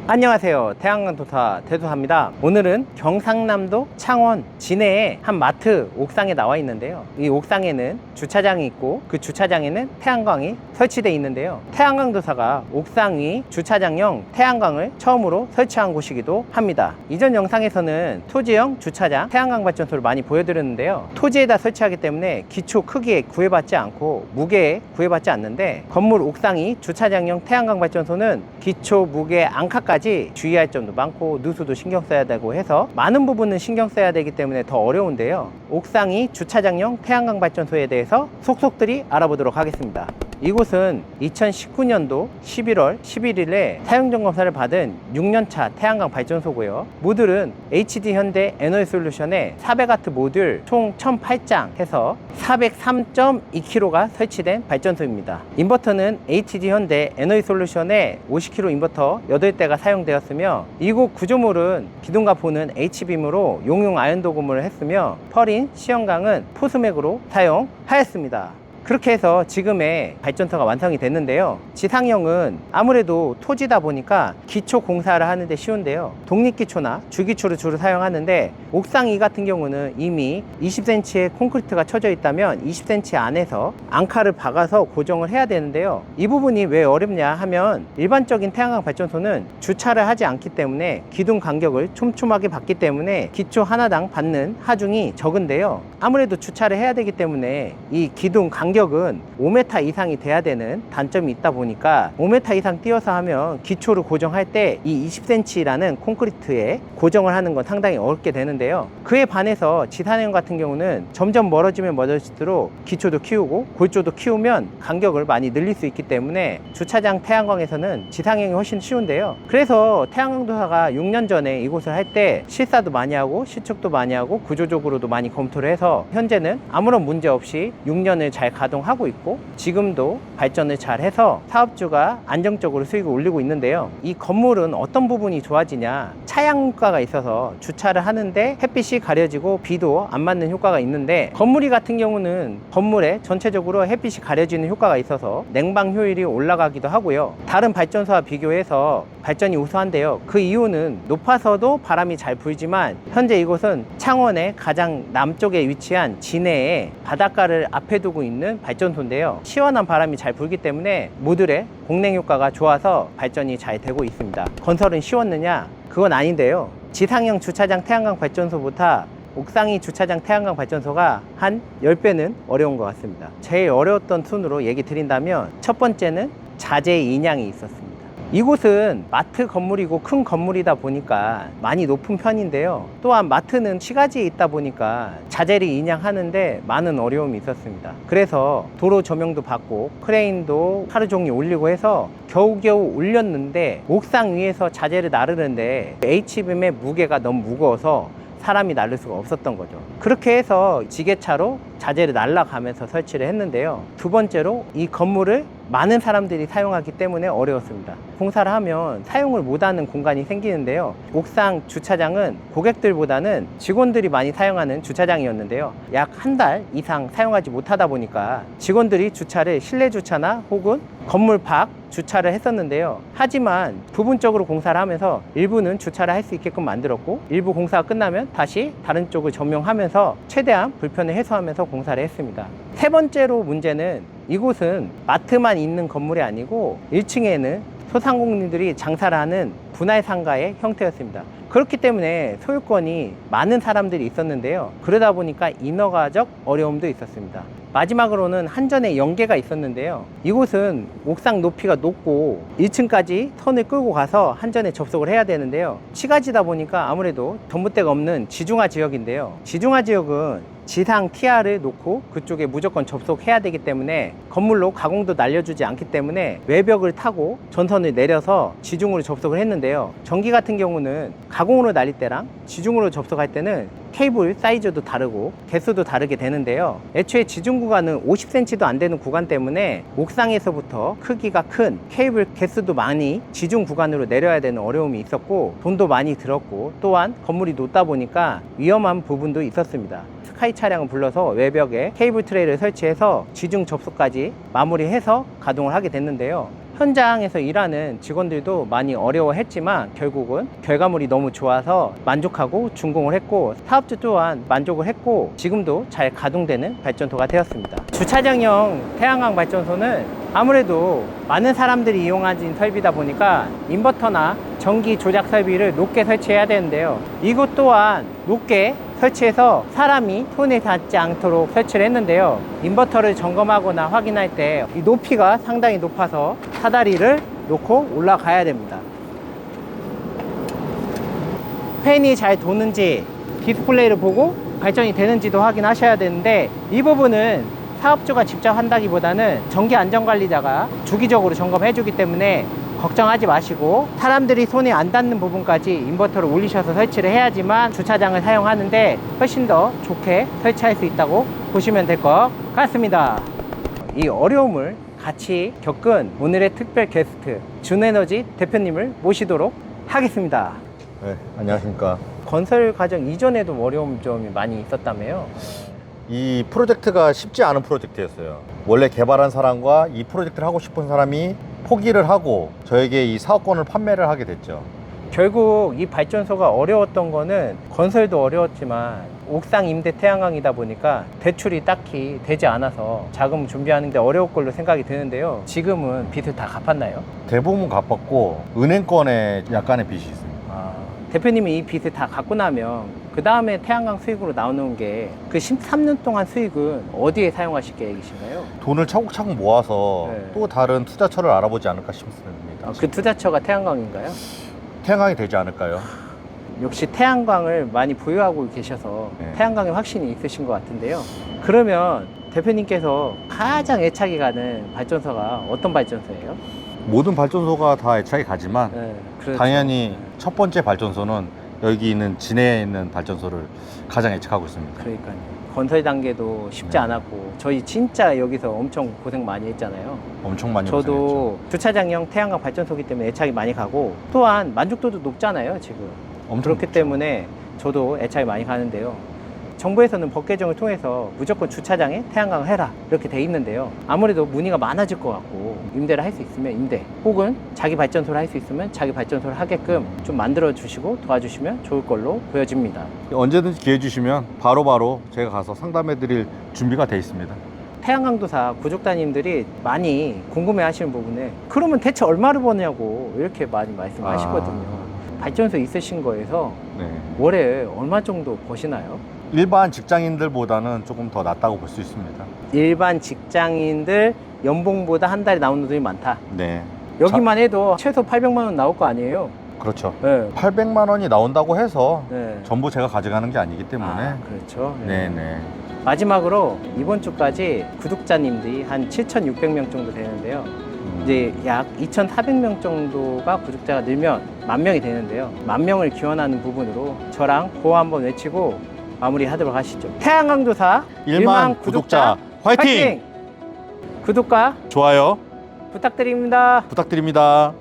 안녕하세요. 태양광도사 태도사입니다. 오늘은 경상남도 창원 진해의 한 마트 옥상에 나와 있는데요. 이 옥상에는 주차장이 있고 그 주차장에는 태양광이 설치되어 있는데요. 태양광도사가 옥상 위 주차장형 태양광을 처음으로 설치한 곳이기도 합니다. 이전 영상에서는 토지형 주차장 태양광 발전소를 많이 보여드렸는데요. 토지에다 설치하기 때문에 기초 크기에 구애받지 않고 무게에 구애받지 않는데, 건물 옥상 위 주차장형 태양광 발전소는 기초, 무게, 앙카까지 주의할 점도 많고 누수도 신경 써야 되고 해서 많은 부분은 신경 써야 되기 때문에 더 어려운데요. 옥상이 주차장용 태양광 발전소에 대해서 속속들이 알아보도록 하겠습니다. 이곳은 2019년도 11월 11일에 사용점검사를 받은 6년차 태양광 발전소고요. 모듈은 HD 현대 에너지솔루션의 400W 모듈 총 1008장 해서 403.2kg가 설치된 발전소입니다. 인버터는 HD 현대 에너지솔루션의 50kg 인버터 8대가 사용되었으며, 이곳 구조물은 기둥과 보는 H빔으로 용융 아연 도금을 했으며 펄인 시연강은 포스맥으로 사용하였습니다. 그렇게 해서 지금의 발전소가 완성이 됐는데요. 지상형은 아무래도 토지다 보니까 기초 공사를 하는데 쉬운데요. 독립기초나 주기초를 주로 사용하는데, 옥상 2 같은 경우는 이미 20cm의 콘크리트가 쳐져 있다면 20cm 안에서 앙카를 박아서 고정을 해야 되는데요. 이 부분이 왜 어렵냐 하면, 일반적인 태양광 발전소는 주차를 하지 않기 때문에 기둥 간격을 촘촘하게 받기 때문에 기초 하나당 받는 하중이 적은데요. 아무래도 주차를 해야 되기 때문에 이 기둥 간격은 5m 이상이 돼야 되는 단점이 있다 보니까 5m 이상 띄어서 하면 기초를 고정할 때 이 20cm라는 콘크리트에 고정을 하는 건 상당히 어렵게 되는데요. 그에 반해서 지상형 같은 경우는 점점 멀어지면 멀어질수록 기초도 키우고 골조도 키우면 간격을 많이 늘릴 수 있기 때문에 주차장 태양광에서는 지상형이 훨씬 쉬운데요. 그래서 태양광도사가 6년 전에 이곳을 할 때 실사도 많이 하고 시축도 많이 하고 구조적으로도 많이 검토를 해서 현재는 아무런 문제 없이 6년을 잘 가동하고 있고, 지금도 발전을 잘 해서 사업주가 안정적으로 수익을 올리고 있는데요. 이 건물은 어떤 부분이 좋아지냐, 차양 효과가 있어서 주차를 하는데 햇빛이 가려지고 비도 안 맞는 효과가 있는데, 건물이 같은 경우는 건물에 전체적으로 햇빛이 가려지는 효과가 있어서 냉방 효율이 올라가기도 하고요. 다른 발전소와 비교해서 발전이 우수한데요. 그 이유는 높아서도 바람이 잘 불지만, 현재 이곳은 창원의 가장 남쪽에 위치한 진해의 바닷가를 앞에 두고 있는 발전소인데요. 시원한 바람이 잘 불기 때문에 모듈의 공냉 효과가 좋아서 발전이 잘 되고 있습니다. 건설은 쉬웠느냐? 그건 아닌데요. 지상형 주차장 태양광 발전소보다 옥상이 주차장 태양광 발전소가 한 10배는 어려운 것 같습니다. 제일 어려웠던 순으로 얘기 드린다면, 첫 번째는 자재 인양이 있었습니다. 이곳은 마트 건물이고 큰 건물이다 보니까 많이 높은 편인데요. 또한 마트는 시가지에 있다 보니까 자재를 인양하는데 많은 어려움이 있었습니다. 그래서 도로 조명도 받고 크레인도 하루 종일 올리고 해서 겨우겨우 올렸는데, 옥상 위에서 자재를 나르는데 H빔의 무게가 너무 무거워서 사람이 나를 수가 없었던 거죠. 그렇게 해서 지게차로 자재를 날라가면서 설치를 했는데요. 두 번째로, 이 건물을 많은 사람들이 사용하기 때문에 어려웠습니다. 공사를 하면 사용을 못하는 공간이 생기는데요. 옥상 주차장은 고객들보다는 직원들이 많이 사용하는 주차장이었는데요. 약 한 달 이상 사용하지 못하다 보니까 직원들이 주차를 실내 주차나 혹은 건물 밖 주차를 했었는데요. 하지만 부분적으로 공사를 하면서 일부는 주차를 할 수 있게끔 만들었고, 일부 공사가 끝나면 다시 다른 쪽을 점용하면서 최대한 불편을 해소하면서 공사를 했습니다. 세 번째로 문제는, 이곳은 마트만 있는 건물이 아니고 1층에는 소상공인들이 장사를 하는 분할 상가의 형태였습니다. 그렇기 때문에 소유권이 많은 사람들이 있었는데요. 그러다 보니까 인허가적 어려움도 있었습니다. 마지막으로는 한전에 연계가 있었는데요. 이곳은 옥상 높이가 높고 1층까지 선을 끌고 가서 한전에 접속을 해야 되는데요. 시가지다 보니까 아무래도 전봇대가 없는 지중화 지역인데요. 지중화 지역은 지상 TR을 놓고 그쪽에 무조건 접속해야 되기 때문에 건물로 가공도 날려주지 않기 때문에 외벽을 타고 전선을 내려서 지중으로 접속을 했는데요. 전기 같은 경우는 가공으로 날릴 때랑 지중으로 접속할 때는 케이블 사이즈도 다르고 개수도 다르게 되는데요. 애초에 지중 구간은 50cm도 안 되는 구간 때문에 옥상에서부터 크기가 큰 케이블 개수도 많이 지중 구간으로 내려야 되는 어려움이 있었고, 돈도 많이 들었고, 또한 건물이 높다 보니까 위험한 부분도 있었습니다. 스카이 차량을 불러서 외벽에 케이블 트레이를 설치해서 지중 접속까지 마무리해서 가동을 하게 됐는데요. 현장에서 일하는 직원들도 많이 어려워했지만 결국은 결과물이 너무 좋아서 만족하고 준공을 했고 사업주 또한 만족을 했고 지금도 잘 가동되는 발전소가 되었습니다. 주차장형 태양광 발전소는 아무래도 많은 사람들이 이용하는 설비다 보니까 인버터나 전기 조작 설비를 높게 설치해야 되는데요. 이것 또한 높게 설치해서 사람이 손에 닿지 않도록 설치를 했는데요. 인버터를 점검하거나 확인할 때 이 높이가 상당히 높아서 사다리를 놓고 올라가야 됩니다. 팬이 잘 도는지 디스플레이를 보고 발전이 되는지도 확인하셔야 되는데 이 부분은 사업주가 직접 한다기보다는 전기안전관리자가 주기적으로 점검해 주기 때문에 걱정하지 마시고 사람들이 손에 안 닿는 부분까지 인버터를 올리셔서 설치를 해야지만 주차장을 사용하는데 훨씬 더 좋게 설치할 수 있다고 보시면 될 것 같습니다. 이 어려움을 같이 겪은 오늘의 특별 게스트 준에너지 대표님을 모시도록 하겠습니다. 네, 안녕하십니까. 건설 과정 이전에도 어려움 점이 많이 있었다며요. 이 프로젝트가 쉽지 않은 프로젝트였어요. 원래 개발한 사람과 이 프로젝트를 하고 싶은 사람이 포기를 하고 저에게 이 사업권을 판매를 하게 됐죠. 결국 이 발전소가 어려웠던 거는 건설도 어려웠지만 옥상 임대 태양광이다 보니까 대출이 딱히 되지 않아서 자금 준비하는데 어려울 걸로 생각이 드는데요. 지금은 빚을 다 갚았나요? 대부분 갚았고 은행권에 약간의 빚이 있습니다. 대표님이 이 빚을 다 갚고 나면 그 다음에 태양광 수익으로 나오는 게 그 13년 동안 수익은 어디에 사용하실 계획이신가요? 돈을 차곡차곡 모아서 네. 또 다른 투자처를 알아보지 않을까 싶습니다. 그 투자처가 태양광인가요? 태양광이 되지 않을까요? 역시 태양광을 많이 보유하고 계셔서 네. 태양광에 확신이 있으신 것 같은데요. 그러면 대표님께서 가장 애착이 가는 발전소가 어떤 발전소예요? 모든 발전소가 다 애착이 가지만 네, 그렇죠. 당연히 첫 번째 발전소는 여기 있는 진해에 있는 발전소를 가장 애착하고 있습니다. 그러니까요. 건설 단계도 쉽지 네. 않았고 저희 진짜 여기서 엄청 고생 많이 했잖아요. 엄청 많이 저도 주차장형 태양광 발전소기 때문에 애착이 많이 가고 또한 만족도도 높잖아요 지금. 엄청 그렇기 높죠. 때문에 저도 애착이 많이 가는데요. 정부에서는 법 개정을 통해서 무조건 주차장에 태양광을 해라 이렇게 돼 있는데요. 아무래도 문의가 많아질 것 같고 임대를 할 수 있으면 임대 혹은 자기 발전소를 할 수 있으면 자기 발전소를 하게끔 좀 만들어 주시고 도와주시면 좋을 걸로 보여집니다. 언제든지 기회 주시면 바로바로 제가 가서 상담해 드릴 준비가 돼 있습니다. 태양광도사 구독자님들이 많이 궁금해 하시는 부분에 그러면 대체 얼마를 버냐고 이렇게 많이 말씀하시거든요. 발전소 있으신 거에서 네. 월에 얼마 정도 버시나요? 일반 직장인들보다는 조금 더 낫다고 볼 수 있습니다. 일반 직장인들 연봉보다 한 달에 나오는 돈이 많다. 네. 여기만 해도 최소 800만 원 나올 거 아니에요? 그렇죠. 네. 800만 원이 나온다고 해서 네. 전부 제가 가져가는 게 아니기 때문에. 그렇죠. 네네. 마지막으로 이번 주까지 구독자님들이 한 7,600명 정도 되는데요. 이제 약 2,400명 정도가 구독자가 늘면 10,000명이 되는데요. 10,000명을 기원하는 부분으로 저랑 구호 한번 외치고 마무리하도록 하시죠. 태양광도사 1만 구독자 화이팅! 구독과 좋아요 부탁드립니다. 부탁드립니다.